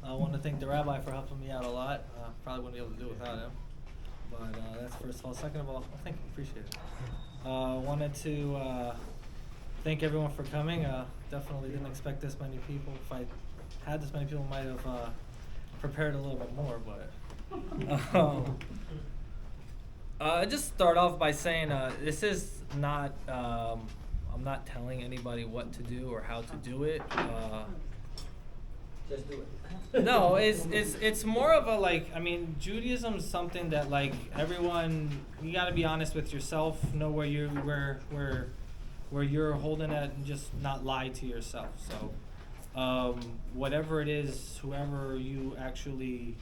I want to thank the rabbi for helping me out a lot. Probably wouldn't be able to do it without him. But that's first of all. Second of all, thank you, appreciate it. Wanted to thank everyone for coming. Definitely didn't expect this many people. If I had this many people, might have prepared a little bit more. But just start off by saying this is not. I'm not telling anybody what to do or how to do it. Just do it. No, it's more of a like. I mean, Judaism is something that like everyone. You got to be honest with yourself. Know where you where you're holding at, and just not lie to yourself. So, whatever it is, whoever you actually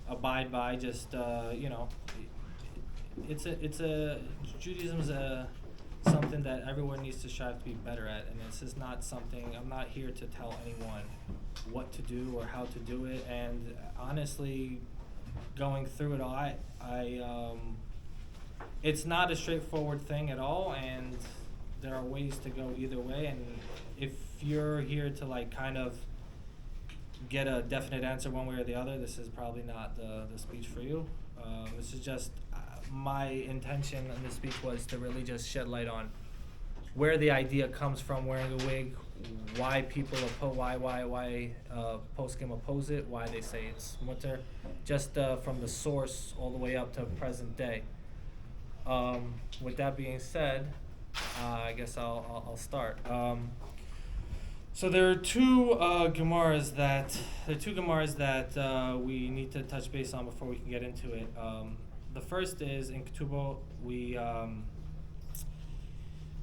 abide by, just it's a Judaism's a something that everyone needs to strive to be better at, and this is not something. I'm not here to tell anyone what to do or how to do it. And honestly, going through it all, it's not a straightforward thing at all, and there are ways to go either way. And if you're here to like kind of get a definite answer one way or the other, this is probably not the speech for you. This is just my intention in this speech was to really just shed light on where the idea comes from, wearing a wig, why people why post-game oppose it, why they say it's mutter, just from the source all the way up to present day. With that being said, I guess I'll start. So there are two Gemaras that we need to touch base on before we can get into it. The first is in Ketubo.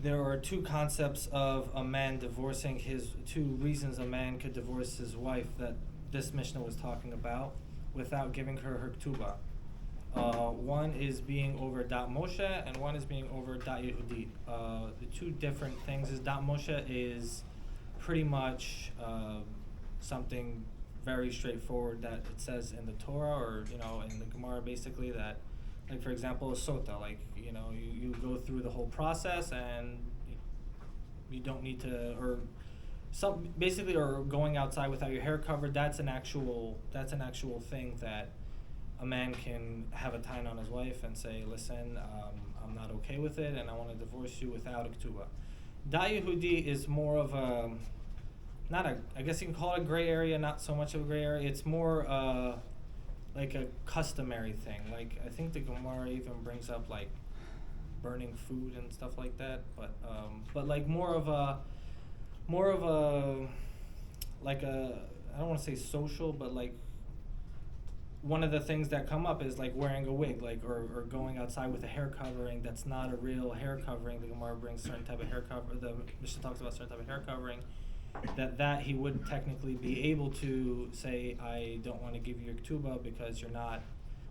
There are two concepts of a man divorcing two reasons a man could divorce his wife that this Mishnah was talking about without giving her her Ketubah. One is being over Dat Moshe and one is being over Dat Yehudi. The two different things is Dat Moshe is pretty much something very straightforward that it says in the Torah or in the Gemara basically that, like for example, a sota, like you go through the whole process and you don't need to, or going outside without your hair covered. That's an actual thing that a man can have a tain on his wife and say, listen, I'm not okay with it and I want to divorce you without a ketubah. Da Yehudi is more of a, I guess you can call it a gray area, not so much of a gray area. It's more like a customary thing. Like I think the Gemara even brings up like burning food and stuff like that. But like more of a like a, I don't want to say social, but like one of the things that come up is like wearing a wig, like or going outside with a hair covering that's not a real hair covering. The Gemara brings certain type of hair cover. The Mishnah talks about certain type of hair covering. That he would technically be able to say, I don't want to give you your ketubah because you're not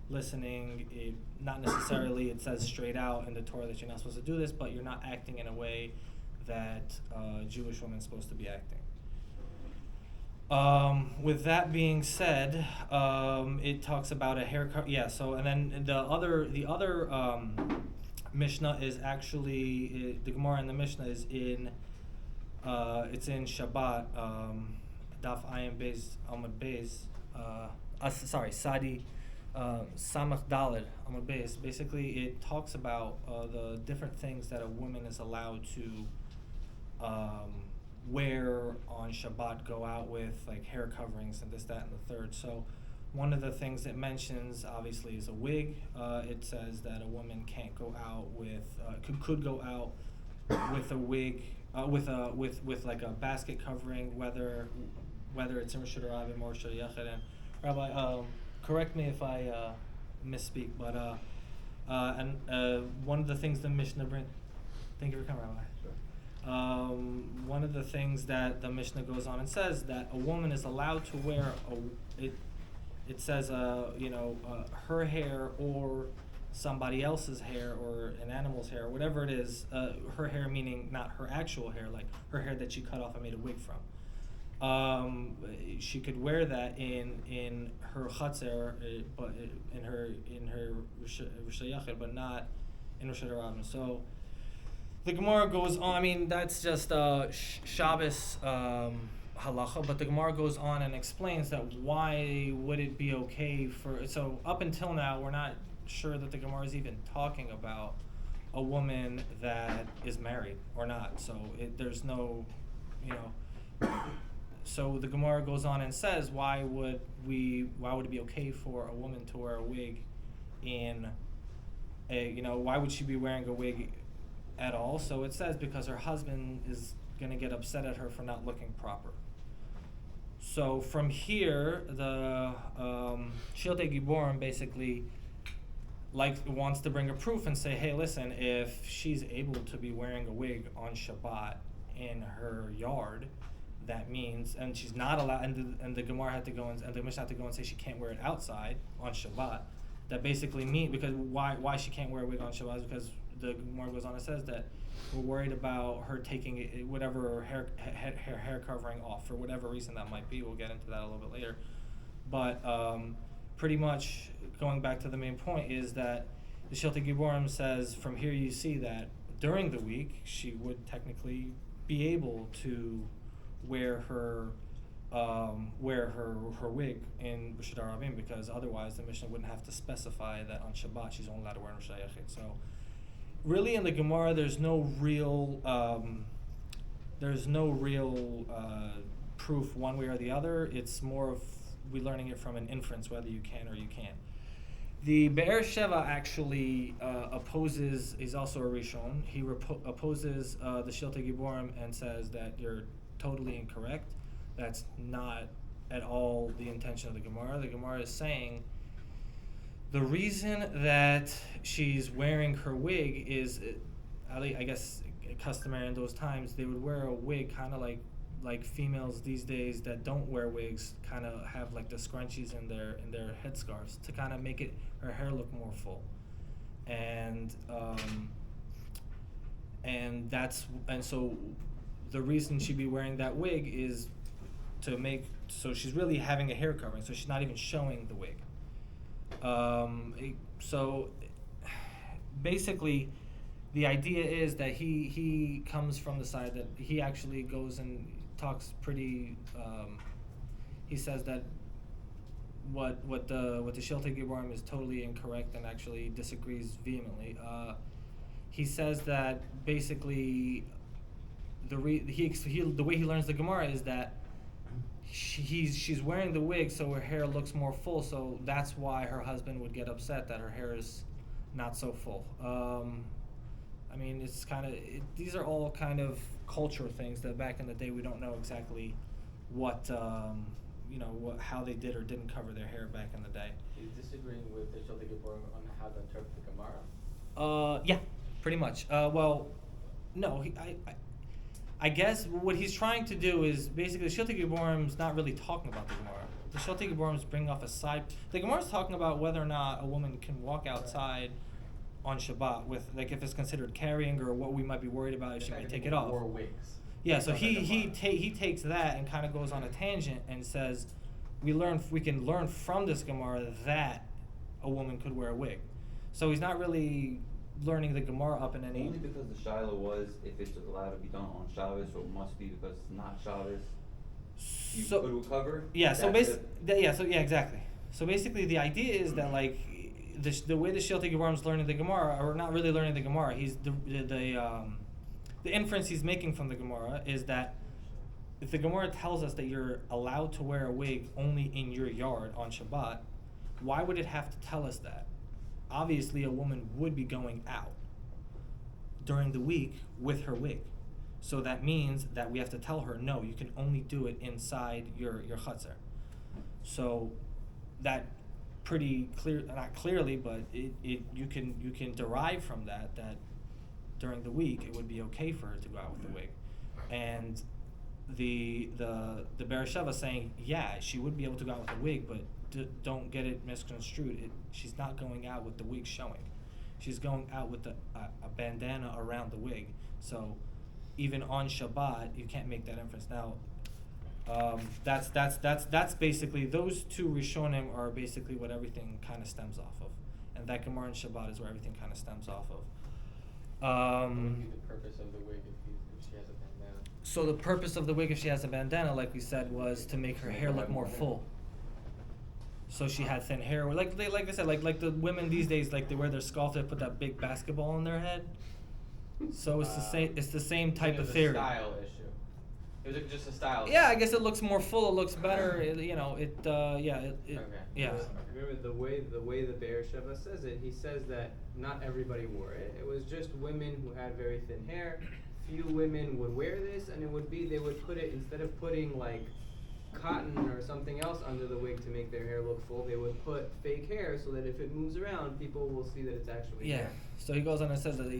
listening. Not necessarily it says straight out in the Torah that you're not supposed to do this, but you're not acting in a way that a Jewish woman's supposed to be acting. With that being said, it talks about a haircut. Yeah. So and then the other Mishnah is actually the Gemara in the Mishnah is in. It's in Shabbat, Daf Ayin Beis Amud Beis. Sadi Samach Daled Amud Beis. Basically, it talks about the different things that a woman is allowed to wear on Shabbat, go out with, like hair coverings and this, that, and the third. So, one of the things it mentions, obviously, is a wig. It says that a woman can't go out with, could go out with a wig. With like a basket covering, whether it's in Rishut Rabim or Rishut Yachid. And Rabbi, correct me if I misspeak, but one of the things the Mishnah brings. Thank you for coming, Rabbi. Sure. One of the things that the Mishnah goes on and says that a woman is allowed to wear it says her hair or somebody else's hair or an animal's hair, whatever it is, her hair meaning not her actual hair, like her hair that she cut off and made a wig from. She could wear that in her chatzer, but in her Rosh Yachid, but not in Rosh Hashanah. So the Gemara goes on. I mean, that's just Shabbos halacha, but the Gemara goes on and explains that why would it be okay for, so up until now we're not sure that the Gemara is even talking about a woman that is married or not. So there's no, you know, so the Gemara goes on and says why would it be okay for a woman to wear a wig in a, you know, why would she be wearing a wig at all? So it says because her husband is going to get upset at her for not looking proper. So from here, the Sheitels Giborim basically wants to bring a proof and say, hey, listen, if she's able to be wearing a wig on Shabbat in her yard, that means, and she's not allowed, and the Gemara had to go and the Mishnah had to go and say she can't wear it outside on Shabbat. That basically means, because why she can't wear a wig on Shabbat is because the Gemara goes on and says that we're worried about her taking whatever hair covering off for whatever reason that might be. We'll get into that a little bit later. But pretty much going back to the main point is that the Sheitels Giborim says from here you see that during the week she would technically be able to wear her wig in Rishut Rabim, because otherwise the Mishnah wouldn't have to specify that on Shabbat she's only allowed to wear in Rishut Yachid. So really in the Gemara there's no real proof one way or the other. It's more of we learning it from an inference whether you can or you can't. The Be'er Sheva actually opposes, he's also a Rishon, he opposes the Sheitels Giborim and says that you're totally incorrect. That's not at all the intention of the Gemara. The Gemara is saying the reason that she's wearing her wig is, I guess, customary in those times. They would wear a wig kind of like females these days that don't wear wigs kind of have like the scrunchies in their headscarves to kind of make her hair look more full, and so the reason she'd be wearing that wig is to make so she's really having a hair covering, so she's not even showing the wig. So basically the idea is that he comes from the side that he actually goes and talks pretty he says that what the Sheitels Giborim is totally incorrect and actually disagrees vehemently. He says that basically the way he learns the Gemara is that she's wearing the wig so her hair looks more full, so that's why her husband would get upset that her hair is not so full. I mean, it's kind of these are all kind of culture things that back in the day we don't know exactly what how they did or didn't cover their hair back in the day. He's disagreeing with the Sheitels Giborim on how to interpret the Gemara? Yeah, pretty much. Well, no, I guess what he's trying to do is basically the Sheitels Giborim's not really talking about the Gemara. The Sheitels Giborim's bringing off a side. The Gemara's talking about whether or not a woman can walk outside on Shabbat with, like, if it's considered carrying or what we might be worried about if she might take it off. Or wigs. Yeah, so he takes that and kind of goes on a tangent and says we can learn from this Gemara that a woman could wear a wig. So he's not really learning the Gemara up in any. Only because the Shiloh was if it's allowed to be done on Shabbos, so it must be because it's not Shabbos. You could recover. Yeah. So exactly. So basically, the idea is that like the way the Sheitels Giborim is learning the Gemara, or not really learning the Gemara, he's the inference he's making from the Gemara is that if the Gemara tells us that you're allowed to wear a wig only in your yard on Shabbat, why would it have to tell us that? Obviously, a woman would be going out during the week with her wig. So that means that we have to tell her, no, you can only do it inside your chutzner. So that pretty clear, not clearly, but you can derive from that during the week it would be okay for her to go out with the wig. And the Be'er Sheva saying, yeah, she would be able to go out with a wig, but don't get it misconstrued. She's not going out with the wig showing. She's going out with a bandana around the wig. So even on Shabbat, you can't make that inference. Now, that's basically, those two Rishonim are basically what everything kind of stems off of, and that Gemara and Shabbat is where everything kind of stems off of. What would be the purpose of the wig if she has a bandana? So the purpose of the wig, if she has a bandana, like we said, was to make her hair look more full. So she had thin hair, like I said, like the women these days, like they wear their scarf, they put that big basketball on their head. So it's the same. It's the same type of theory. It was a style issue. It was just a style. Yeah, I guess it looks more full. It looks better. Yeah. Yeah. Remember the way the Be'er Sheva says it. He says that not everybody wore it. It was just women who had very thin hair. Few women would wear this, and they would put it, instead of putting like cotton or something else under the wig to make their hair look full, they would put fake hair so that if it moves around, people will see that it's actually hair. So he goes on and says that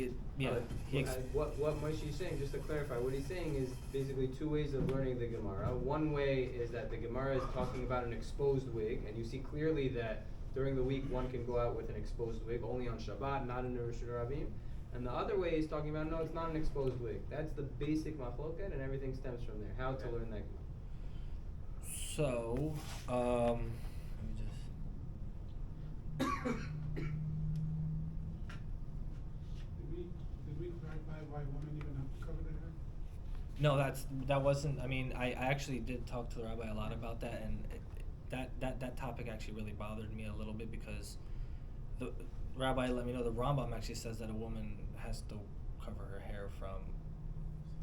what Moishe is saying, just to clarify, what he's saying is basically two ways of learning the Gemara. One way is that the Gemara is talking about an exposed wig, and you see clearly that during the week one can go out with an exposed wig, only on Shabbat, not in the Rosh Hashanah. And the other way is talking about, no, it's not an exposed wig. That's the basic machloket, and everything stems from there. How to learn that Gemara. So, let me just. Did we clarify why women even have to cover their hair? No, that wasn't. I mean, I actually did talk to the rabbi a lot about that, and that topic actually really bothered me a little bit, because the rabbi let me know the Rambam actually says that a woman has to cover her hair from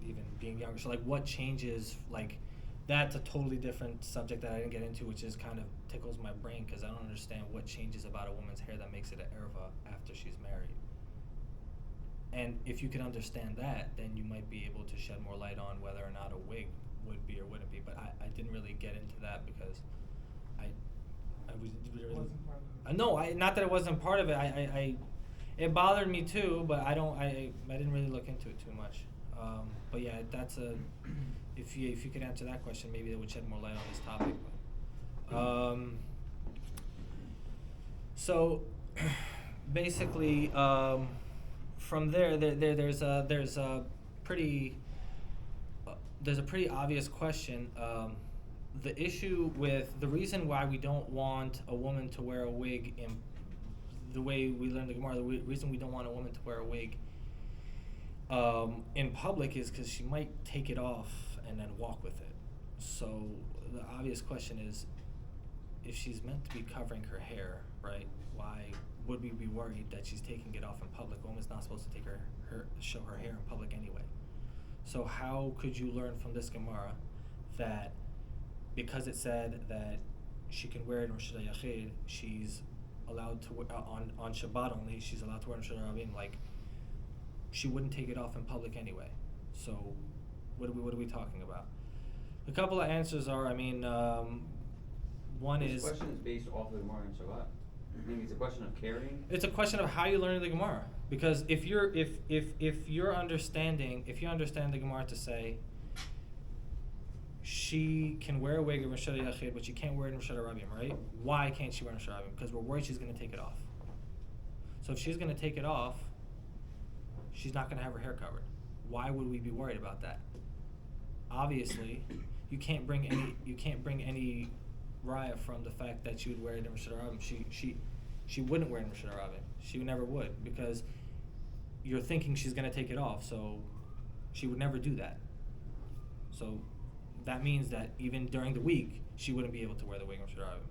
even being younger. So, like, what changes, like. That's a totally different subject that I didn't get into, which is kind of tickles my brain, because I don't understand what changes about a woman's hair that makes it an erva after she's married. And if you can understand that, then you might be able to shed more light on whether or not a wig would be or wouldn't be. But I didn't really get into that because I was really. Wasn't part of it. No, not that it wasn't part of it. It bothered me too, but I didn't really look into it too much. But yeah, that's a. If you could answer that question, maybe that would shed more light on this topic. So basically, from there's a pretty obvious question. The issue with the reason why we don't want a woman to wear a wig in the way we learned the Gemara, the reason we don't want a woman to wear a wig in public is because she might take it off and then walk with it. So the obvious question is, if she's meant to be covering her hair, right, why would we be worried that she's taking it off in public? A woman's not supposed to take show her hair in public anyway. So how could you learn from this Gemara that because it said that she can wear it in Rosh Hashanah, she's allowed to wear on Shabbat only, she's allowed to wear it in Rosh Hashanah, like she wouldn't take it off in public anyway. So what are we talking about? A couple of answers are, one is. This question is based off of the Gemara and Shabbat. I think it's a question of carrying. It's a question of how you learn the Gemara, because if you understand the Gemara to say she can wear a wig in Rosh Hashanah, but she can't wear it in Rosh Hashanah, right? Why can't she wear it in Rosh Hashanah? Because we're worried she's going to take it off. So if she's going to take it off, she's not going to have her hair covered. Why would we be worried about that? Obviously, you can't bring any raya from the fact that she would wear it in Rosh Hashanah. She wouldn't wear it in Rosh Hashanah. She never would, because you're thinking she's going to take it off, so she would never do that. So that means that even during the week, she wouldn't be able to wear the wig in Rosh Hashanah.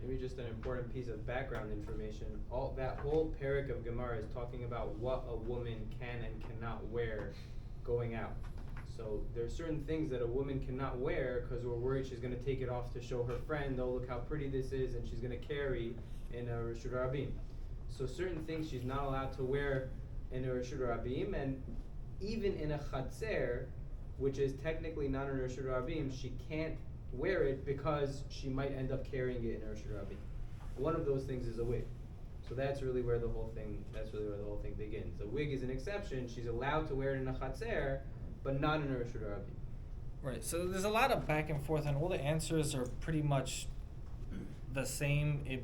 Maybe just an important piece of background information. All that whole parak of Gemara is talking about what a woman can and cannot wear going out. So there's certain things that a woman cannot wear because we're worried she's going to take it off to show her friend, oh, look how pretty this is, and she's going to carry in a Rosh Hashanah. So certain things she's not allowed to wear in a Rosh Hashanah, and even in a Chatzer, which is technically not in a Rosh Hashanah, she can't wear it because she might end up carrying it in a Rosh Hashanah. One of those things is a wig. So that's really where the whole thing begins. The wig is an exception. She's allowed to wear it in a Chatzer, but not in a Rosh Hashanah. Right. So there's a lot of back and forth, and all the answers are pretty much the same if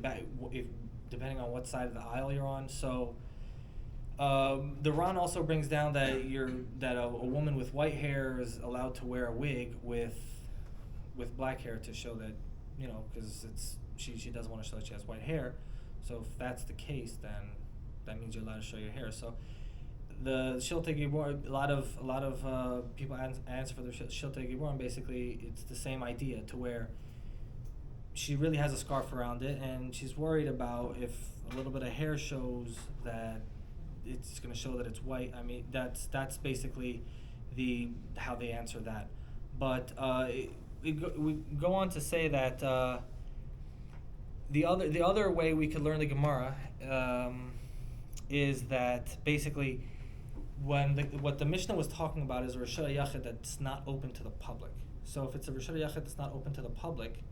depending on what side of the aisle you're on. So the Ran also brings down that a woman with white hair is allowed to wear a wig with black hair to show that, because she doesn't want to show that she has white hair. So if that's the case, then that means you're allowed to show your hair. So the Shiltei Gibor, a lot of people answer for the Shiltei Gibor, and basically it's the same idea, to where she really has a scarf around it, and she's worried about if a little bit of hair shows that it's going to show that it's white. I mean, that's basically how they answer that. But we go on to say that the other way we could learn the Gemara is that basically what the Mishnah was talking about is a Rishon Yachid that's not open to the public. So if it's a Rishon Yachid that's not open to the public,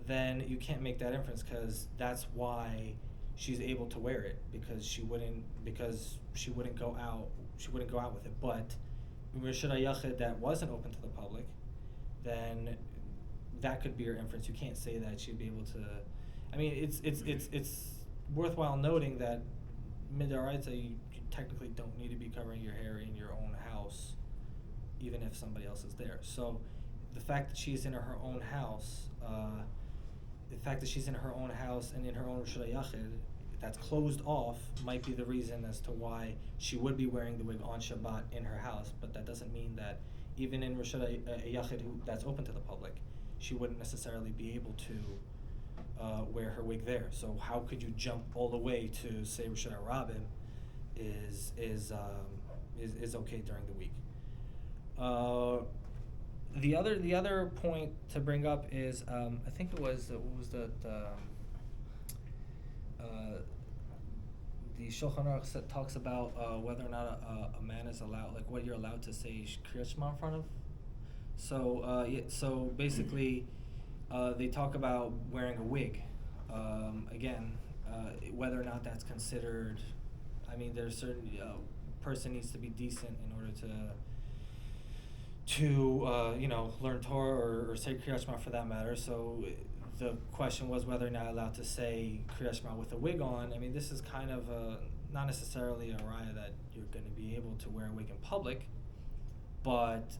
then you can't make that inference, because that's why she's able to wear it, because she wouldn't go out with it. But Rishon Yachid that wasn't open to the public, then that could be your inference. You can't say that she'd be able to. I mean, it's worthwhile noting that midaraita, you technically don't need to be covering your hair in your own house, even if somebody else is there. So the fact that she's in her own house, and in her own Rishon Yachid that's closed off, might be the reason as to why she would be wearing the wig on Shabbat in her house. But that doesn't mean that even in Rishon Yachid that's open to the public, she wouldn't necessarily be able to wear her wig there. So how could you jump all the way to say Rishon Rabin is okay during the week? The other point to bring up is I think it was the Shulchan Aruch talks about whether or not a man is allowed, like what you're allowed to say Kriyat Shema in front of. So basically, they talk about wearing a wig. Again, whether or not that's considered. I mean, there's certain person needs to be decent in order to learn Torah or say Kriyat Shema for that matter. So the question was whether or not allowed to say Kriyat Shema with a wig on. I mean, this is kind of not necessarily a raya that you're going to be able to wear a wig in public, but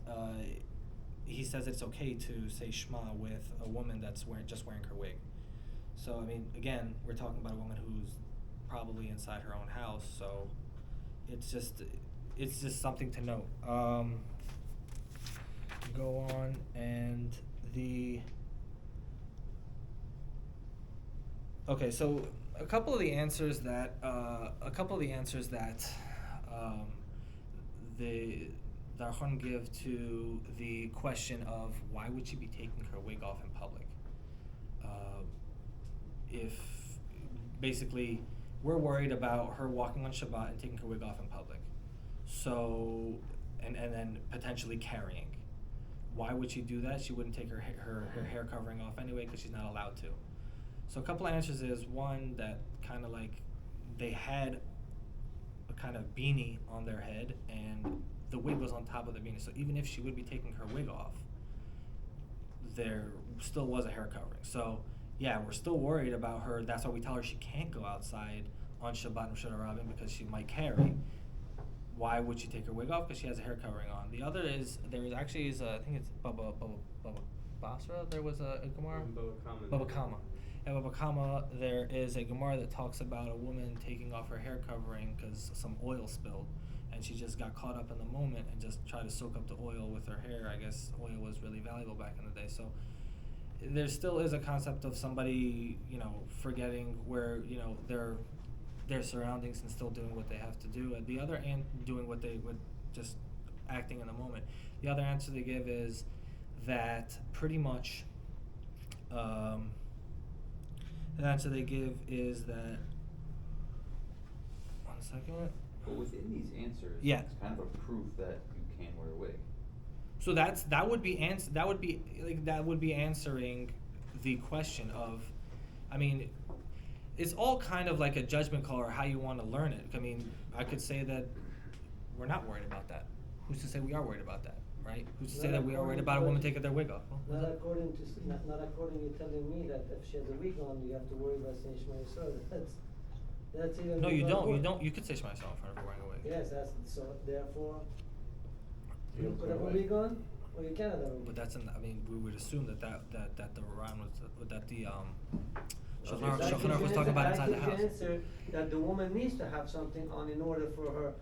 he says it's okay to say Shema with a woman that's just wearing her wig. So, I mean, again, we're talking about a woman who's probably inside her own house, so it's just something to note. Go on, and okay, so a couple of the answers that the Darchon give to the question of why would she be taking her wig off in public? If basically we're worried about her walking on Shabbat and taking her wig off in public, so and then potentially carrying. Why would she do that? She wouldn't take her hair covering off anyway, because she's not allowed to. So a couple of answers is, one, that kind of like they had a kind of beanie on their head and the wig was on top of the beanie. So even if she would be taking her wig off, there still was a hair covering. So yeah, we're still worried about her. That's why we tell her she can't go outside on Shabbat and Rishon Rabin, because she might carry. Why would she take her wig off? Because she has a hair covering on. The other is, I think it's Baba Basra. There was a Gemara. Baba Kama. In Baba Kama, there is a Gemara that talks about a woman taking off her hair covering because some oil spilled, and she just got caught up in the moment and just tried to soak up the oil with her hair. I guess oil was really valuable back in the day. So there still is a concept of somebody, forgetting where, their surroundings and still doing what they have to do, and the other and doing what they would, just acting in the moment. The other answer they give is that pretty much the answer they give is that, one second. But within these answers, Yeah. it's kind of a proof that you can wear a wig. So that would be answering the question of, I mean, it's all kind of like a judgment call or how you want to learn it. I mean, I could say that we're not worried about that. Who's to say we are worried about that, right? Who's to say that we are worried about a woman taking their wig off? Not according you're telling me that if she has a wig on, you have to worry about saying Shema Yisrael. That's even. No, you don't. You could say Shema Yisrael in front of her wearing a wig. Yes, so therefore, you put a wig on, or you cannot have a wig. But that's we would assume that the Ran was that the Shulchan Aruch was talking about inside the house. That answer that the woman needs to have something on in order for her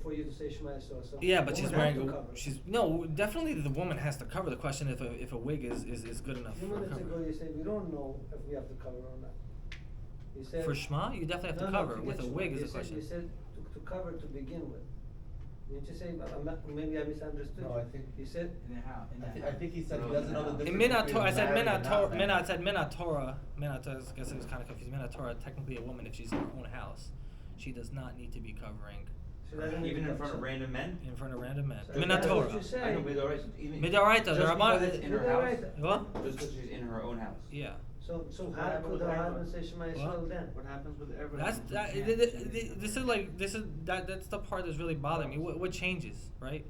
for you to say Shema Yisrael. So Yeah, but the she's woman has wearing to a, cover. she's no, definitely the woman has to cover. The question if a wig is good enough A few for minutes ago cover. you said we don't know if we have to cover or not. You said For Shema, you definitely have to no, cover. forget With a Shema. wig You is the said- question. You said to cover to begin with. Didn't you say? Maybe I misunderstood. No, you. I think- You said. In the house. I think he said he doesn't know the In difference. Minat Torah, I said between married Minat and Torah. not married. Minat said Minat Torah. Minat Torah. I guess it was kind of confusing. Minat Torah, technically a woman, if she's in her own house, she does not need to be covering She doesn't need Even to in front of cover. random men? in front of random men. So Minat that's what Torah. you said. I know, Midoraita, even. Midoraita, Just the Rabbi- because it's in her house? Midoraita. What? Just because she's in her own house. Yeah. So What how happened could with the Erva? husband say Shema Yisrael then? What happens with everyone? That's this is that's the part that's really bothering me. What changes, right?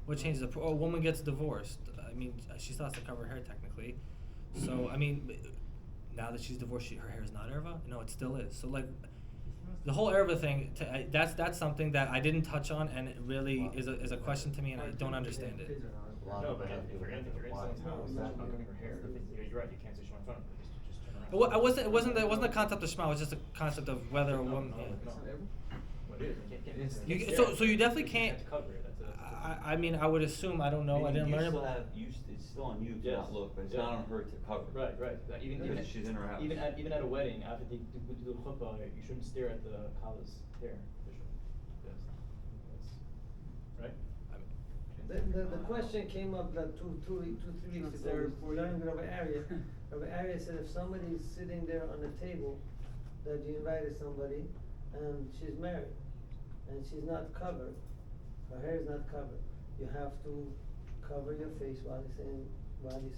What changes? A woman gets divorced. I mean, she still has to cover her hair technically. So I mean, now that she's divorced, her hair is not erva. No, it still is. So like, the whole erva thing. That's something that I didn't touch on, and it really is a question to me, and I don't understand it. No, but if you're in someone's house, No, not no. covering her hair, you're right, you can't say Shema in front of her, just turn around. Well, it wasn't the concept of shema. It was just a concept of whether a woman. No. What it is, So you definitely can't. have to cover it, that's it. I mean, I would assume. I don't know. I didn't You learn still about. have, it's still on you to Yes. not look, but it's Yeah. not on her to cover. Right, that even Because she's in her house. Even at a wedding, after they do the chuppah, you shouldn't stare at the kala's hair. Yes. Right? The question came up like 3 weeks ago. We're learning with Rabbi Arya. Rabbi Arya said if somebody's sitting there on a table, that you invited somebody, and she's married, and she's not covered, her hair is not covered, you have to cover your face while you're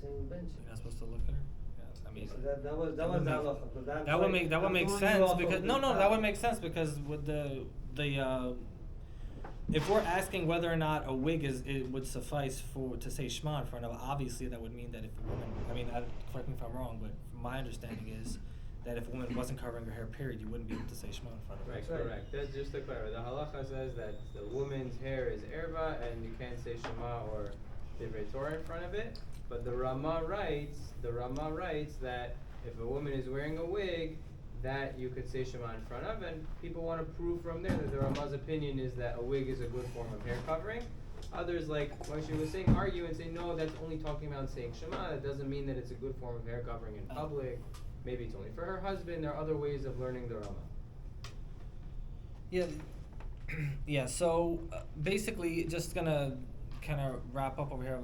saying bench. You're not supposed to look at her. Yes, I mean. So that was the would make- halacha, but that's That would why make I'm make throwing you sense off because of no the that would topic. make sense because with the if we're asking whether or not a wig it would suffice to say Shema in front of, obviously that would mean that if a woman, I mean, correct me if I'm wrong, but my understanding is that if a woman wasn't covering her hair, period, you wouldn't be able to say Shema in front of her. Right, That's right. correct. That's just to clarify. The halacha says that the woman's hair is erva, and you can't say Shema or Divrei Torah in front of it. But the Rama writes that if a woman is wearing a wig, that you could say Shema in front of, and people want to prove from there that the Rama's opinion is that a wig is a good form of hair covering. Others, like Moishe was saying, argue and say, no, that's only talking about saying Shema. That doesn't mean that it's a good form of hair covering in public. Maybe it's only for her husband. There are other ways of learning the Rama. Yeah, yeah. So basically, just gonna kind of wrap up over here.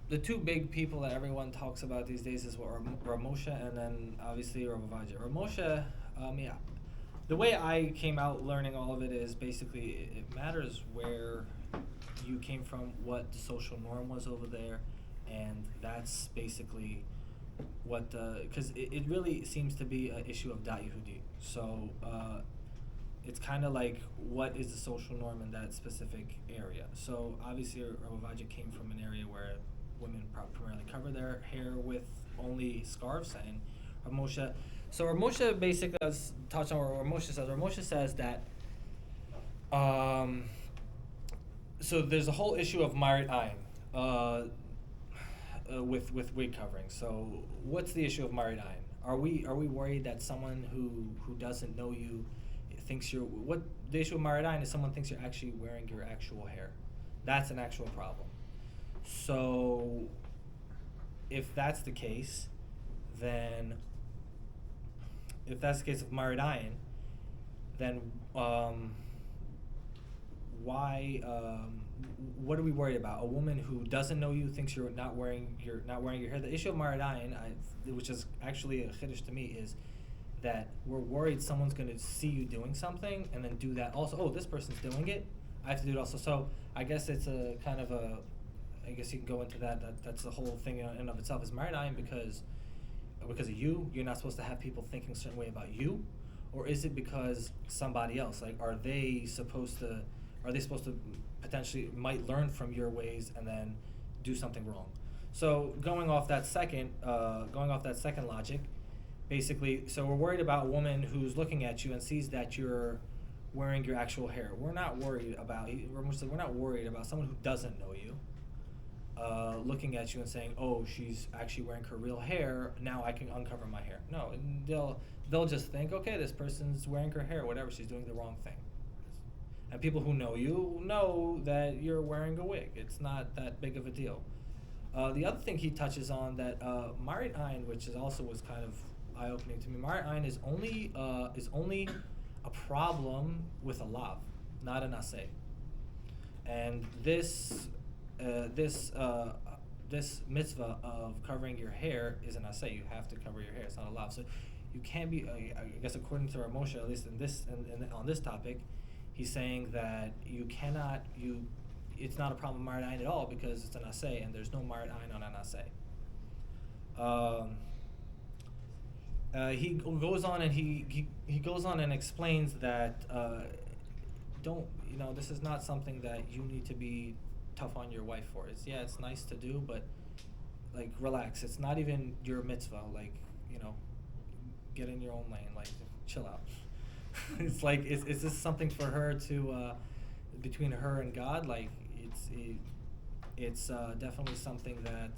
The two big people that everyone talks about these days is Rav Moshe and then obviously Rav Ovadia. Rav Moshe, yeah. The way I came out learning all of it is basically it matters where you came from, what the social norm was over there, and that's basically what because it really seems to be an issue of Dat Yehudi. So it's kind of like what is the social norm in that specific area. So obviously Rav Ovadia came from an area where women primarily cover their hair with only scarves, and Rav Moshe. So Rav Moshe basically does touch on what Rav Moshe says. Rav Moshe says that so there's a whole issue of Marit Ayin with wig covering. So what's the issue of Marit Ayin? Are we worried that someone who doesn't know you thinks you're what the issue of Marit Ayin is someone thinks you're actually wearing your actual hair. That's an actual problem. So if that's the case, then if that's the case of Marit Ayin, then why? What are we worried about? A woman who doesn't know you thinks you're not wearing your hair. The issue of Marit Ayin, which is actually a chiddush to me, is that we're worried someone's going to see you doing something and then do that also. Oh, this person's doing it, I have to do it also. So I guess it's a kind of a. I guess you can go into that. That's the whole thing in and of itself is Marit Ayin because of you. You're not supposed to have people thinking a certain way about you, or is it because somebody else? Like, are they supposed to potentially might learn from your ways and then do something wrong? So going off that second logic, basically, so we're worried about a woman who's looking at you and sees that you're wearing your actual hair. We're not worried about. We're not worried about someone who doesn't know you. looking at you and saying, "Oh, she's actually wearing her real hair. Now I can uncover my hair." No, and they'll just think, "Okay, this person's wearing her hair. Whatever, she's doing the wrong thing." And people who know you know that you're wearing a wig. It's not that big of a deal. The other thing he touches on that Marit Ein, which is also was kind of eye-opening to me. Marit Ein is only a problem with a lav, not an aseh. And this mitzvah of covering your hair is an aseh. You have to cover your hair. It's not a lav. So you can't be. I guess according to Rav Moshe, at least in this on this topic, he's saying that you cannot it's not a problem with Marit Ein at all because it's an aseh and there's no Marit Ein on an aseh. He goes on and he goes on and explains that this is not something that you need to be tough on your wife for. It's nice to do, but like relax. It's not even your mitzvah. Like get in your own lane. Like chill out. It's like is this something for her to between her and God? Like it's definitely something that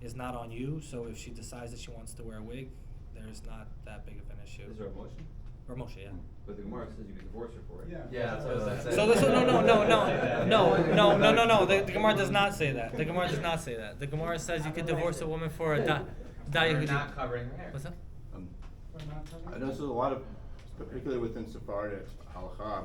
is not on you. So if she decides that she wants to wear a wig, there's not that big of an issue. Is there a motion? Or Moshe, yeah. But the Gemara says you can divorce her for it. Yeah. That's what I was saying. So no. The Gemara does not say that. The Gemara does not say that. The Gemara says you could divorce a woman for a For Yehudi. not covering her hair. What's that? I know there's a lot of, particularly within Sephardic halacha,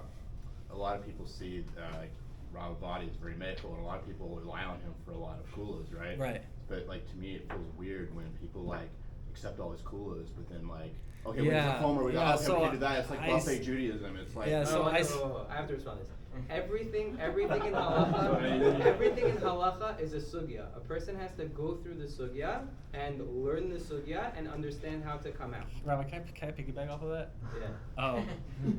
a lot of people see like Rav Vadi is very medical, and a lot of people rely on him for a lot of kulas, right? Right. But like to me, it feels weird when people like accept all his kulas, but then like, okay, Yeah, we just homer, we got so okay, we can do that. It's like I buffet s- Judaism. It's like Yeah, so I I s- have to respond to this. Everything in halacha, everything in halacha is a sugya. A person has to go through the sugya and learn the sugya and understand how to come out. Rabbi, can I piggyback off of that? Yeah.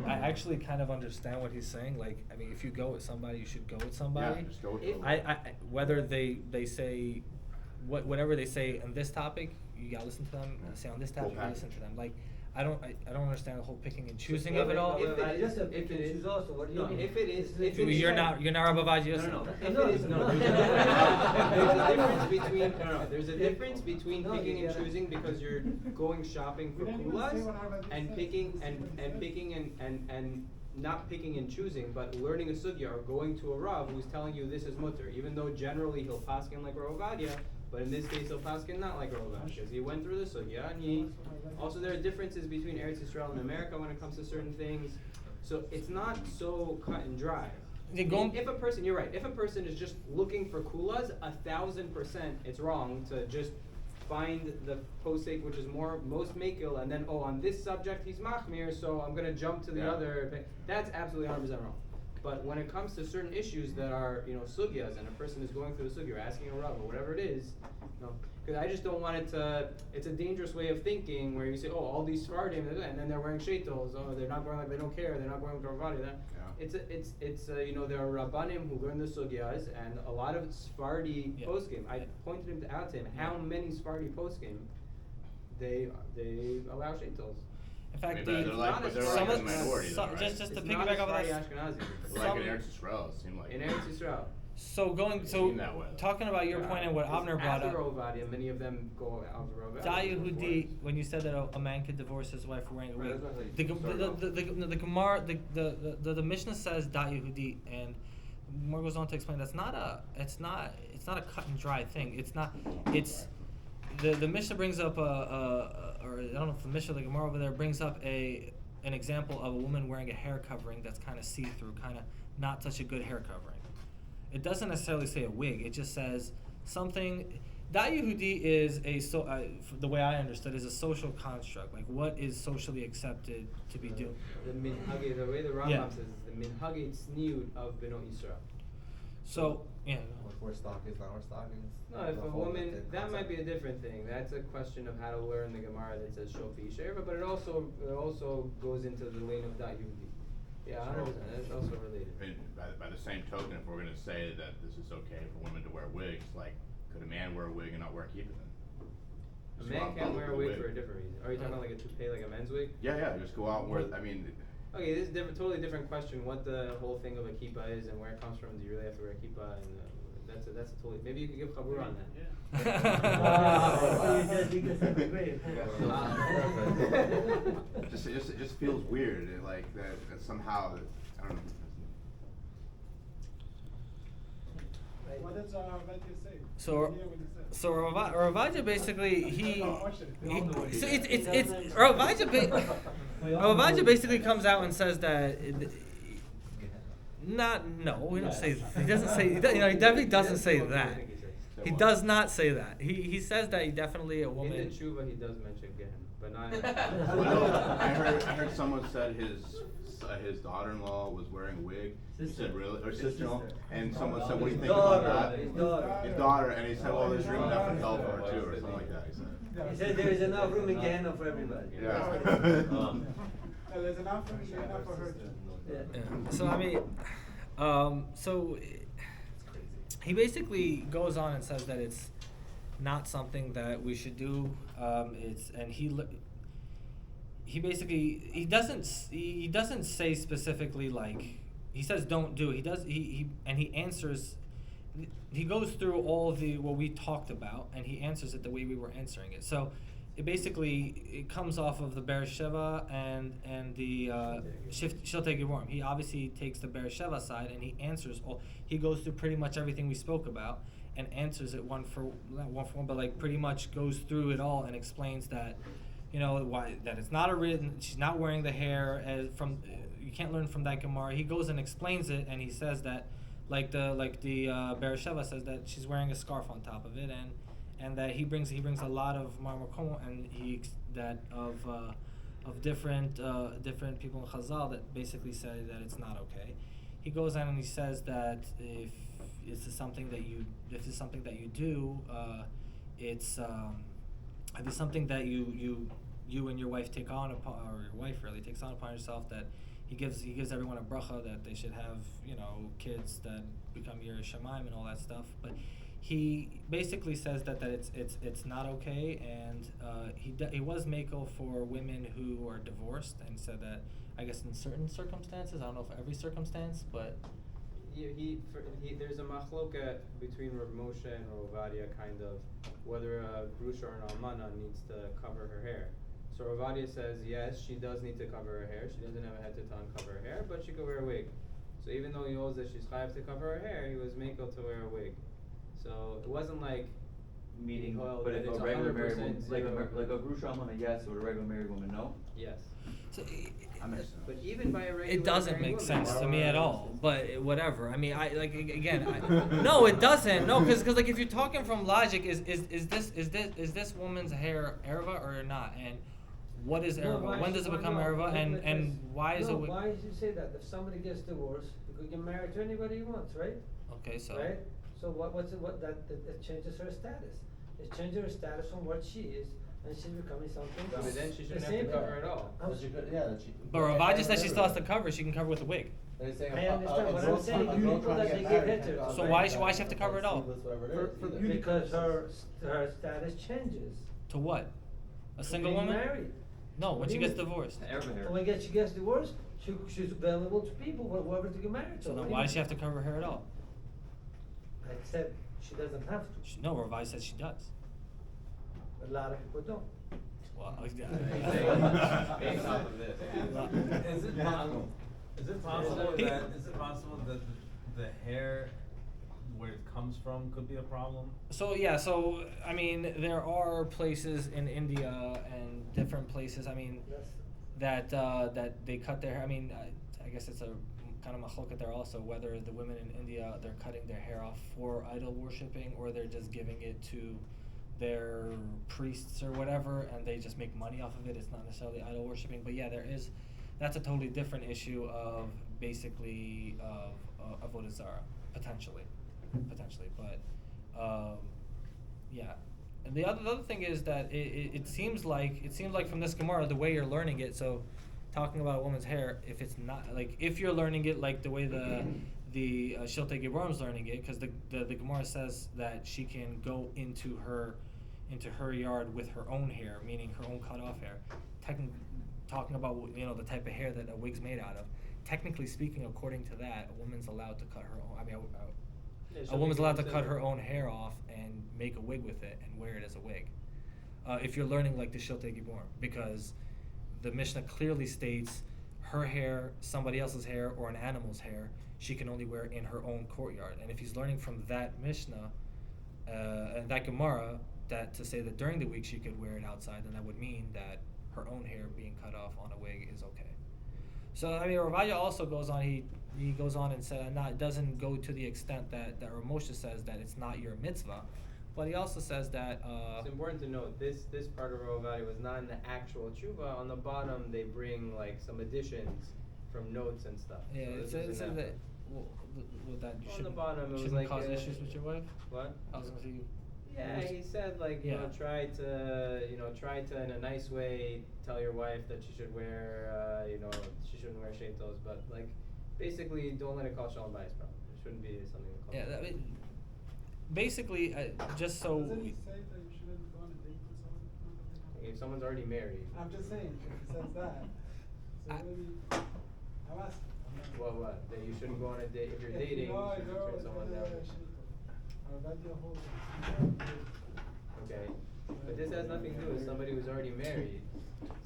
I actually kind of understand what he's saying. Like, I mean, if you go with somebody, you should go with somebody. yeah, just go with If- the- I whether they say whatever they say on this topic, you gotta listen to them. Yeah. They say on this Full topic, you listen package. to them. Like, I don't understand the whole picking and choosing If of it all. If it just is- a if pick it and is- choose also, what do you no, mean? if it is- It's if a it is- You're not Rabbi Vadi Yosef. No, no, no. If If it it is- is- no, no, there's there's a difference between there's a Yeah. difference between No, picking you and gotta- choosing because you're going shopping for We didn't even say kulas what Harvard and said. picking This is what he and said. picking and not picking and choosing, but learning a sugya or going to a rav who's telling you this is mutter, even though generally he'll paskin like Rav Ovadia, but in this case he'll paskin not like Rav Ovadia because he went through the sugya and he. Also, there are differences between Eretz Yisrael and America when it comes to certain things, so it's not so cut and dry. They go- If a person, you're right. If a person is just looking for kulas, 1,000% it's wrong to just find the posek which is most makil, and then on this subject he's machmir, so I'm gonna jump to the Yeah. other. That's absolutely 100% wrong. But when it comes to certain issues that are sugyas, and a person is going through the sugya, or asking a rav or whatever it is, because I just don't want it to. It's a dangerous way of thinking where you say, all these Sephardim, and then they're wearing Sheitels. Oh, they're not going like they don't care. They're not going with Ravadi. It's there are rabbanim who learn the sugyas, and a lot of Sephardi Yeah. poskim. I pointed out to him how many Sephardi poskim they allow Sheitels. In fact, Maybe they're like, but they're like a minority, though, right? just to It's piggyback not off of Sephardi that. Ashkenazi. like some- in Eretz Yisrael, it seemed like In Eretz Yisrael. So Seem that way. talking about your point and what Avner brought After up. Ovadia, many of them go after Ovadia. Da Yehudi, when you said that a man could divorce his wife for wearing a Right, wig, that's what I the started off. Gemara, the Mishnah says Da Yehudi, and more goes on to explain it's not a cut and dry thing. It's the Mishnah brings up or I don't know if the Mishnah, the Gemara over there brings up an example of a woman wearing a hair covering that's kind of see through, kind of not such a good hair covering. It doesn't necessarily say a wig. It just says something. Da Yehudi is the way I understood, is a social construct. Like what is socially accepted to be doing. The way the Rambam Yeah. says is the minhagei tzniut of Beno Yisrael. So yeah. Like we're stockings, not we're stockings. No, if a woman, that might be a different thing. That's a question of how to learn the Gemara that says shofi sherva, but it also goes into the lane of Da Yehudi. Yeah, 100%. That's also related. And by the same token, if we're gonna say that this is okay for women to wear wigs, like, could a man wear a wig and not wear a kippah then? A Just go man out can't and wear a with wig for a different reason. Are you talking like a toupee, like a men's wig? Yeah, just go out and wear, I mean, Okay, this is totally different question. What the whole thing of a kippah is and where it comes from. Do you really have to wear a kippah? And That's a totally, maybe you could give Chabur on that. Oh, you said because of the grave. It just feels weird, like that somehow, I don't know. What does Vadia say? So, Yeah, what he said. so Ravaja basically he so it's Ravaja basically comes out and says that we don't say he doesn't say he definitely doesn't say that. He does not say that. He says that he definitely a woman. In the tshuva, he does mention Gehen, but not. I heard someone said his daughter-in-law was wearing a wig. He said really, or sister-in-law, and someone said, "What do you think about that?" His daughter, and he said, "Well, there's room enough in hell for her too," or something like that. He said. He said there is enough room in Gehenna for everybody. Yeah. There's enough for her too. Yeah. So I mean, so he basically goes on and says that it's not something that we should do. He basically he doesn't say specifically like he says don't do it. He answers. He goes through all the what we talked about and he answers it the way we were answering it. So it comes off of the Beersheva and the Shiltei Gevorim. He obviously takes the Beersheva side and he answers all. He goes through pretty much everything we spoke about and answers it not one for one, but like pretty much goes through it all and explains that, why that it's not a written. She's not wearing the hair from. You can't learn from that Gemara. He goes and explains it and he says that, like the Beersheva says that she's wearing a scarf on top of it and that he brings a lot of marmakom and of different people in Chazal that basically say that it's not okay. He goes on and he says that if this is something that you do, it's something that you and your wife take on upon, or your wife really takes on upon yourself, that he gives everyone a bracha that they should have kids that become Yirei Shamayim and all that stuff, but he basically says that it's not okay, and he was meko for women who are divorced, and said that I guess in certain circumstances, I don't know if every circumstance, but there's a machloka between Rav Moshe and Rav Ovadia, kind of whether a grusha or an almana needs to cover her hair. So Rav Ovadia says yes, she does need to cover her hair. She doesn't have a head to toe and cover her hair, but she could wear a wig. So even though he holds that she's chayav to cover her hair, he was meko to wear a wig. So it wasn't like Meaning, held but that if it's a regular married 100% woman, like a grusha almana, yes, or a regular married woman, no. yes. so That makes sense. But even by a regular it doesn't married make woman, sense to me at all. But whatever. I mean, no, it doesn't. No, because like if you're talking from logic, is this woman's hair erva or not? And what is erva? When does it become erva? And why is it? Why did you say that? If somebody gets divorced, you could get married to anybody he wants, right? Okay, so Right. So that changes her status. It changes her status from what she is, and she's becoming something. But then she the shouldn't have same to cover at all. But you could, yeah, that she. But Ravaja says she still has to cover. She can cover with a wig. They're saying I understand, but I'm saying people that they get hit to. So why she have to cover it all? Because her status changes. To what? A single Being woman? married. No, when she gets divorced. Erva hair. When she gets divorced, she's available to people, whoever to get married to. So then why does she have to cover her hair at all? I said she doesn't have to. No, Ravaja says she does. A lot of people don't. Well, Based off of this. Is it possible that the hair where it comes from could be a problem? So I mean, there are places in India and different places. I mean, that they cut their hair. I mean, I guess it's a kind of machloket there also, whether the women in India, they're cutting their hair off for idol worshipping, or they're just giving it to their priests or whatever, and they just make money off of it. It's not necessarily idol worshipping, but yeah, that's a totally different issue of basically of avodah zarah, potentially, but yeah. And the other thing is that it seems like from this Gemara, the way you're learning it, so talking about a woman's hair, if it's not like, if you're learning it like the way the Shiltei Gevorim's learning it, because the Gemara says that she can go into her yard with her own hair, meaning her own cut off hair. Talking about the type of hair that a wig's made out of. Technically speaking, according to that, a woman's allowed to cut her own. I mean, Yeah, A she'll woman's be allowed to cut considered. her own hair off and make a wig with it and wear it as a wig. If you're learning like the Shiltei Gibor, because the Mishnah clearly states her hair, somebody else's hair, or an animal's hair, she can only wear in her own courtyard. And if he's learning from that Mishnah and that Gemara, that to say that during the week she could wear it outside, then that would mean that her own hair being cut off on a wig is okay. So I mean, Ravaya also goes on. He goes on and said, it doesn't go to the extent that Moshe says that it's not your mitzvah, but he also says that. It's important to note this part of Rav Ovadia was not in the actual tshuva. On the bottom, they bring like some additions from notes and stuff. Yeah, So it this says was in that. Well, that you On the shouldn't, bottom, it was shouldn't like, cause issues with your wife. What? I was gonna say you. Yeah, he said like Yeah. try to in a nice way tell your wife that she should wear she shouldn't wear Sheitels, but like basically don't let it cause shalom bayis problem. It shouldn't be something that causes. Yeah, I mean, basically, just so. Doesn't he say that you shouldn't go on a date with someone? If someone's already married. I'm just saying, if he says that, so I- maybe, I'm asking. I'm not- What? That you shouldn't go on a date if you're If dating. you know a you shouldn't girl turn is someone gonna down. Okay, but this has nothing to do with somebody who's already married.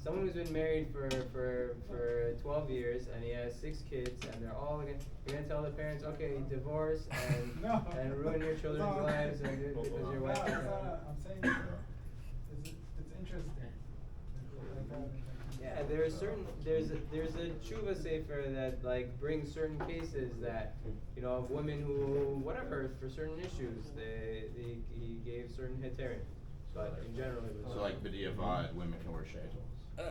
Someone who's been married for 12 years and he has 6 kids and they're all you're gonna tell the parents, okay, divorce and No. and ruin your children's No. lives and because your No, wife. it's is- not, I'm saying, it's interesting. Yeah, there's a tshuva sefer that like brings certain cases that of women who whatever for certain issues he gave certain heterim, but in general it was So like B'diavad, women can wear Sheitels.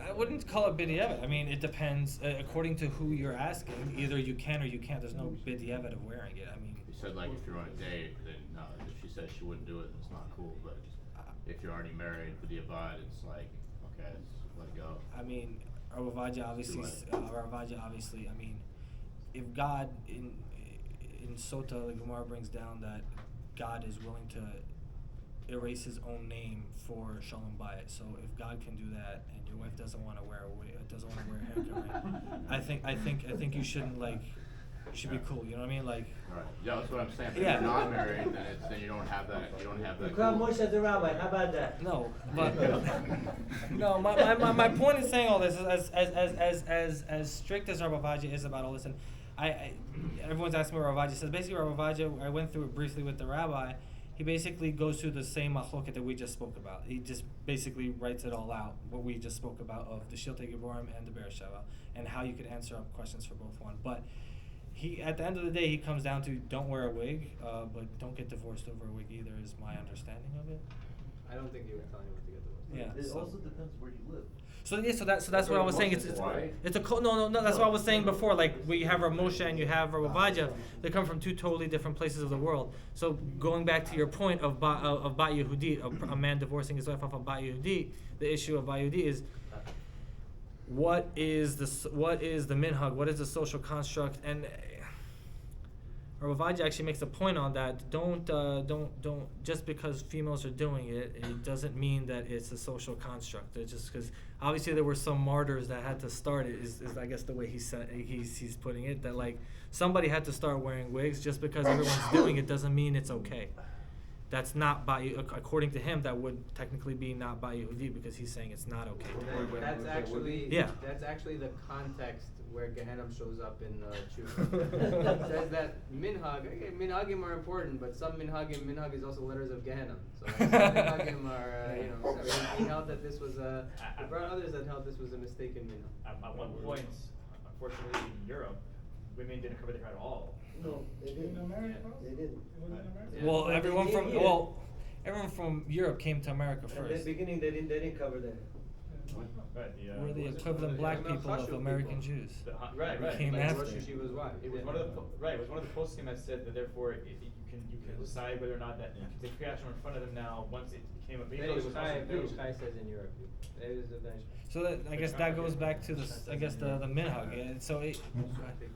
I wouldn't call it b'diavad. I mean, it depends according to who you're asking. Either you can or you can't. There's no b'diavad of wearing it. I mean. You said like if you're on a date, then no, if she says she wouldn't do it, it's not cool, but if you're already married, B'diavad, it's like, okay, let it go. I mean, Ravaja obviously. I mean, if God in Sota, the Gemara brings down that God is willing to erase His own name for Shalom Bayit. So if God can do that, and your wife doesn't want to wear a hair covering, I think you shouldn't you should be cool. You know what I mean? Like. Right. Yeah, that's what I'm saying. If Yeah. you're not married, then you don't have that. You don't have that. You call cool- Moshe as a rabbi, how about that? No, but no. My point in saying all this is as strict as Ravaja is about all this, and everyone's asking me what Ravaja says. Basically, Ravaja, I went through it briefly with the rabbi. He basically goes through the same machloket that we just spoke about. He just basically writes it all out, what we just spoke about of the Shiltei Giborim and the Beersheva, and how you could answer up questions for both one. But he, at the end of the day, he comes down to don't wear a wig, but don't get divorced over a wig either, is my understanding of it. I don't think he was telling you what to get divorced. Yeah. It so- also depends where you live. So that's what I was saying. It's a no. That's what I was saying before. Like we have Rav Moshe and you have Rav Ovadia. They come from two totally different places of the world. So going back to your point of Bat Yehudit, a man divorcing his wife off of Bat Yehudit, the issue of Bat Yehudit is what is the minhag? What is the social construct? And Rav Ovadia actually makes a point on that. Don't just because females are doing it, it doesn't mean that it's a social construct. It's just because obviously there were some martyrs that had to start it. Is I guess the way he's putting it, that like somebody had to start wearing wigs. Just because everyone's doing it doesn't mean it's okay. That's not according to him. That would technically be not by Yehudi because he's saying it's not okay. That's actually Yeah. That's actually the context where Gehenna shows up in Tshuva. It says that minhagim are important, but some minhag is also letters of Gehenna. So some minhagim are he held that this was he brought others that held this was a mistaken minhag. At one point, unfortunately, in Europe, women didn't cover their hair at all. No, they In didn't. America? They didn't. It was in America? Yeah. Well, But everyone they from came here. everyone from Europe came to America At first. the beginning, they didn't cover that. Right. We're the What was it equivalent called? black Yeah, people of Chashuv American people. Jews. Right. We came Like after. Rosh Yeshiva's wife. It was Yeah. one of the It was one of the posting that said that therefore you can decide whether or not that you can take Kriyat in front of them now once it became a big deal. It was also Beis Chai says in Europe. It is a Beis Chai. So I guess that goes back to the minhag. Yeah, so it.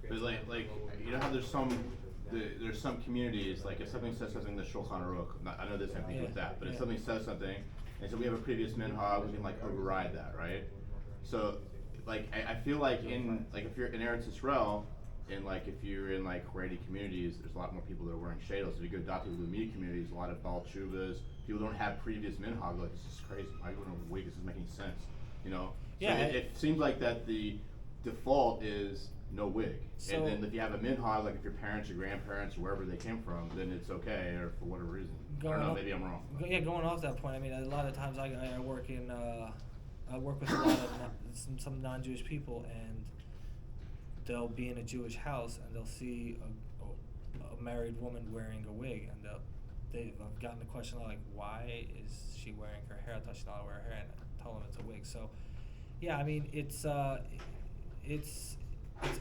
But like you know how there's some communities, like if something says something in the Shulchan Aruch, I know this has to do with that, but if something says something, and so we have a previous minhag, we can like override that, right? So like I feel like if you're in Eretz Yisrael, And like if you're in like Haredi communities, there's a lot more people that are wearing Sheitels. If you go to Dati Lumi communities, a lot of Baal Tshuvas, people don't have previous minhag, like this is crazy. Why are you wearing a wig? This doesn't make any sense. You know? Yeah, So it seems like that the default is no wig. So- And then if you have a minhag, like if your parents or grandparents or wherever they came from, then it's okay, or for whatever reason. I don't know, maybe I'm wrong. Going off that point, I mean, a lot of times I work in, I work with a lot of some non-Jewish people, and they'll be in a Jewish house and they'll see a married woman wearing a wig, and they've gotten the question like, why is she wearing her hair? I thought she's not allowed to wear her hair, and I tell them it's a wig. So, yeah, I mean, it's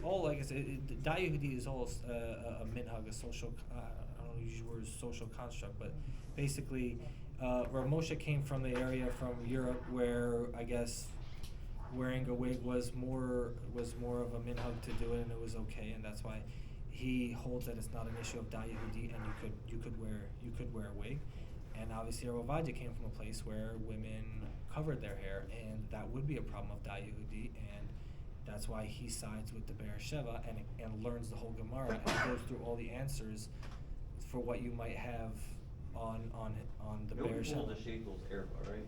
all like I said. Da Yehudi is all a minhag, a social. I don't use the word social construct, but basically, where Moshe came from, the area from Europe, where I guess wearing a wig was more of a minhag to do it, and it was okay, and that's why he holds that it's not an issue of Da Yehudi, and you could wear a wig. And obviously, Rav Ovadia came from a place where women covered their hair, and that would be a problem of Da Yehudi, and that's why he sides with the Be'er Sheva and learns the whole Gemara and goes through all the answers for what you might have on the Be'er Nobody called Sheva. the Sheitels erva, right?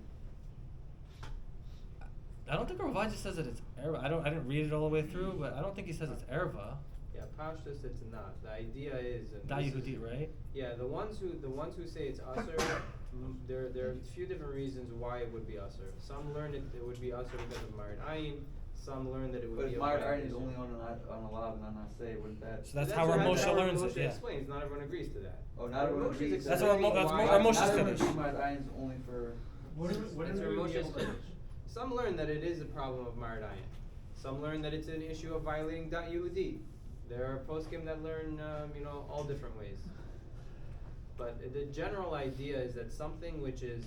I don't think Rav Ovadia says that it's erva. I didn't read it all the way through, but I don't think he says it's erva. Yeah, Pashtus it's not. The idea is and Da this Yehudi, right? Yeah, the ones who say it's usher, there are a few different reasons why it would be usher. Some learn it would be usher because of Marid Ayin. Some learn that it would But be if a Marid violation. Ayin is only on a lav and on a say, wouldn't that? So that's how Rav Moshe learns it, Moshe yeah. explains. Not everyone agrees to that. Oh, not everyone Moshe's agrees. That's what explaining that's why- Rav Moshe's Not everyone Kiddush. agrees Marid Ayin is only for. That's where Moshe's Kiddush. Some learn that it is a problem of Marid Ayin. Some learn that it's an issue of violating Da Yehudi. There are poskim that learn, all different ways. But the general idea is that something which is,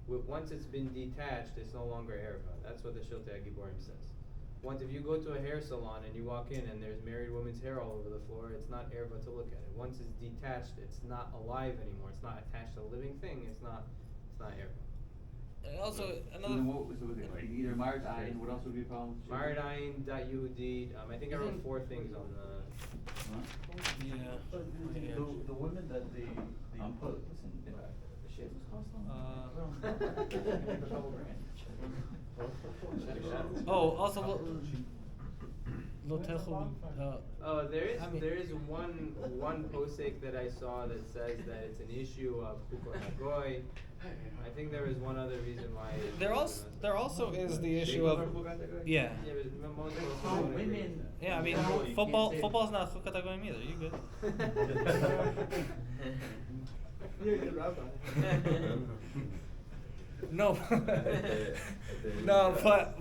once it's been detached, it's no longer erva. That's what the Shiltei HaGiborim says. Once, if you go to a hair salon and you walk in and there's married women's hair all over the floor, it's not erva to look at it. Once it's detached, it's not alive anymore. It's not attached to a living thing. It's not erva. And also So another. then what was it? Like either Marid Ayin, what else would be a problem? Marid Ayin, Da Yehudi. I think I wrote 4 things on the. Yeah. But Yeah. the women that they put. Listen, the Sheitels cost them? Oh, also lo techu. Oh, I mean- there is one posek that I saw that says that it's an issue of Kukor Hagoy. I think there is one other reason why. There also is the issue of yeah. Yeah, but most Oh, women agree. women. Yeah, I mean, No, you football. can't say Football's not chukat hagoyim either. You good? You're a good rabbi. No. No, but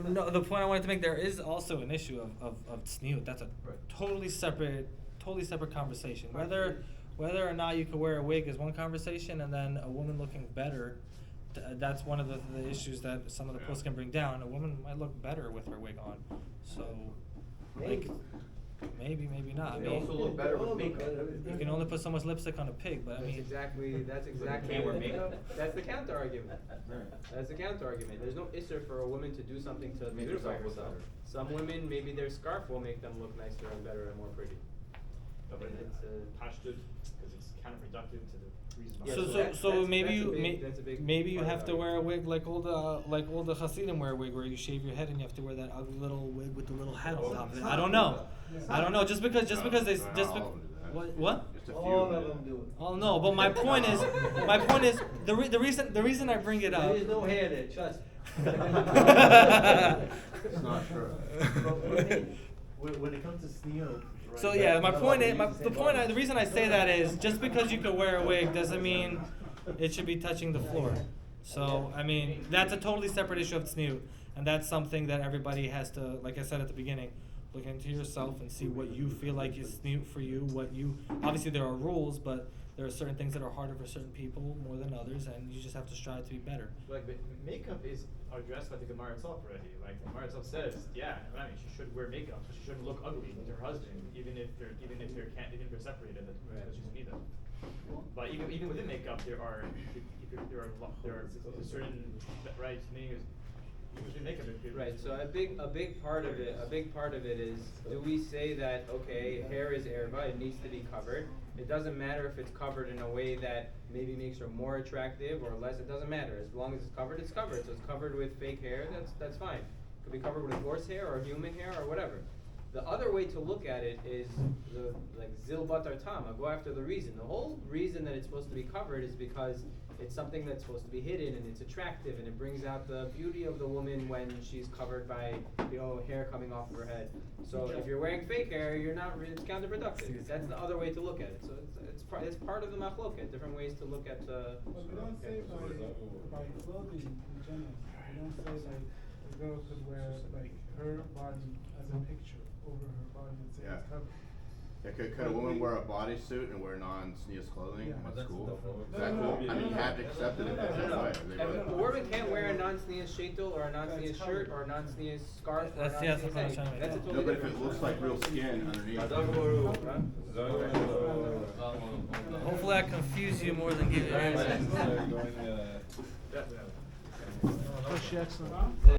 no. The point I wanted to make, there is also an issue of tzniut. That's a totally separate conversation. Whether or not you could wear a wig is one conversation, and then a woman looking better, that's one of the issues that some of the posts can bring down. A woman might look better with her wig on. So, like, maybe not. I They mean, also look better with makeup. you can only put so much lipstick on a pig, but I That's mean, exactly. Can't wear makeup? That's the counter argument. That's the counter argument. There's no isser for a woman to do something to Make beautify herself look herself. better. Some women, maybe their scarf will make them look nicer and better and more pretty. But It's pashtud, because it's counterproductive to the reason. Yeah, behind it. so maybe that's a big maybe you part have of to it. wear a wig like all the Hasidim wear a wig, where you shave your head and you have to wear that ugly little wig with the little hat on top of it. I don't know. Just because they Not just all of them do that. what? Just a few All of of them. them do it. Oh no, but my point is the reason I bring it up. There is no hair there, trust me. It's not true. When it comes to sneal. So yeah, my point is the reason I say that is just because you could wear a wig doesn't mean it should be touching the floor. So I mean that's a totally separate issue of tzniut, and that's something that everybody has to, like I said at the beginning, look into yourself and see what you feel like is tzniut for you. Obviously there are rules, but there are certain things that are harder for certain people more than others, and you just have to strive to be better. Like, makeup is addressed by the Gemara itself already. Like, the Gemara itself says, she should wear makeup, so she shouldn't look ugly with her husband, even if they're separated, because she's need them. But even within makeup, there are certain right meaning is Usually makeup is. Right, so a big part of it is, do we say that, okay, hair is erva, it needs to be covered. It doesn't matter if it's covered in a way that maybe makes her more attractive or less, it doesn't matter. As long as it's covered, it's covered. So it's covered with fake hair, that's fine. It could be covered with horse hair or human hair or whatever. The other way to look at it is the like zil batar tam. I'll go after the reason. The whole reason that it's supposed to be covered is because it's something that's supposed to be hidden and it's attractive and it brings out the beauty of the woman when she's covered by, hair coming off of her head. So if you're wearing fake hair, you're not. It's counterproductive. That's the other way to look at it. So it's part of the machloket. Different ways to look at the. But we don't say by clothing in general. We don't say like a girl could wear like her body as a picture over her body and say Yeah. it's covered. Yeah, could a woman wear a bodysuit and wear non-sneeze clothing? Yeah. That's That's cool. different. Is that cool? I mean, you have to accept it if it's that way. They A would- woman can't wear a non-sneeze sheitel or a non-sneeze shirt or a non-sneeze scarf or a That's non-sneeze what I'm trying to anything. That's a make totally No, but if different. it looks like real skin underneath. Hopefully I confuse you more than give you answers. Definitely. Oh, she excellent.